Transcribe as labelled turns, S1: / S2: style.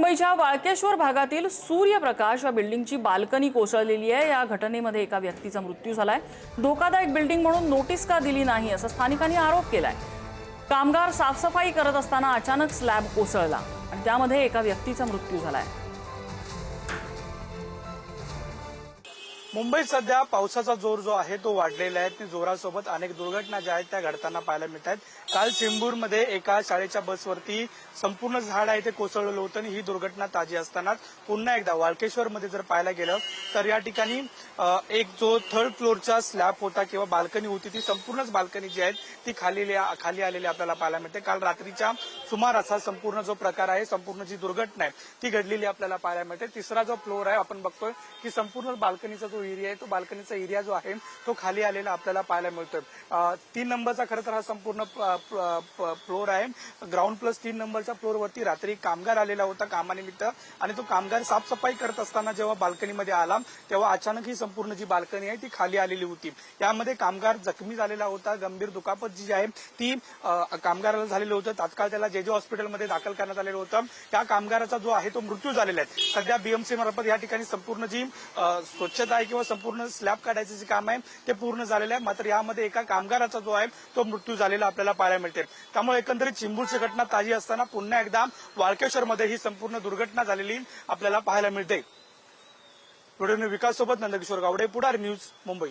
S1: मुंबईच्या वाळकेश्वर भागातील सूर्यप्रकाश या बिल्डिंगची बाल्कनी कोसळलेली आहे। या घटनेमध्ये एका व्यक्तीचा मृत्यू झालाय। धोकादायक बिल्डिंग म्हणून नोटीस का दिली नाही असं स्थानिकांनी आरोप केलाय। कामगार साफसफाई करत असताना अचानक स्लॅब कोसळला आणि त्यामध्ये एका व्यक्तीचा मृत्यू झालाय।
S2: मुंबईत सध्या पावसाचा जोर जो आहे तो वाढलेला आहे। जोरासोबत अनेक दुर्घटना ज्या आहेत त्या घडताना पाहायला मिळत आहेत। काल चेंबूरमध्ये एका शाळेच्या बसवरती संपूर्ण झाड आहे ते कोसळलेलं होतं आणि ही दुर्घटना ताजी असतानाच पुन्हा एकदा वाळकेश्वरमध्ये जर पाहायला गेलं तर या ठिकाणी एक जो थर्ड फ्लोअरचा स्लॅब होता किंवा बाल्कनी होती ती संपूर्णच बाल्कनी जी आहे ती खाली आलेली आपल्याला पाहायला मिळते। काल रात्रीच्या सुमारास संपूर्ण जो प्रकार आहे, संपूर्ण जी दुर्घटना आहे ती घडलेली आपल्याला पाहायला मिळते। तिसरा जो फ्लोअर आहे आपण बघतोय की संपूर्ण बाल्कनीचा जो एरिया आहे तो बाल्कनीचा एरिया जो आहे तो खाली आलेला आपल्याला पाहायला मिळतोय। 3 नंबरचा खरं तर हा संपूर्ण फ्लोअर आहे। ग्राउंड प्लस 3 नंबरच्या फ्लोअरवरती रात्री कामगार आलेला होता कामानिमित्त आणि तो कामगार साफसफाई करत असताना जेव्हा बाल्कनीमध्ये आला तेव्हा अचानक ही संपूर्ण जी बाल्कनी आहे ती खाली आलेली होती। यामध्ये कामगार जखमी झालेला होता। गंभीर दुखापत जी आहे ती कामगाराला झालेलं होतं। तात्काळ त्याला जे हॉस्पिटलमध्ये दाखल करण्यात आलेलं होतं। या कामगाराचा जो आहे तो मृत्यू झालेला आहे। सध्या बीएमसी मार्फत या ठिकाणी संपूर्ण जी स्वच्छता आहे किंवा संपूर्ण स्लॅब काढायचं जे काम आहे ते पूर्ण झालेलं आहे। मात्र यामध्ये एका कामगाराचा जो आहे तो मृत्यू झालेला आपल्याला पाहायला मिळते। त्यामुळे एकंदरीत चिंबूरची घटना ताजी असताना पुन्हा एकदा वाळकेश्वरमध्ये ही संपूर्ण दुर्घटना झालेली आपल्याला पाहायला मिळते। व्हिडिओ विकास सोबत नंदकिशोर गावडे, पुढारी न्यूज, मुंबई।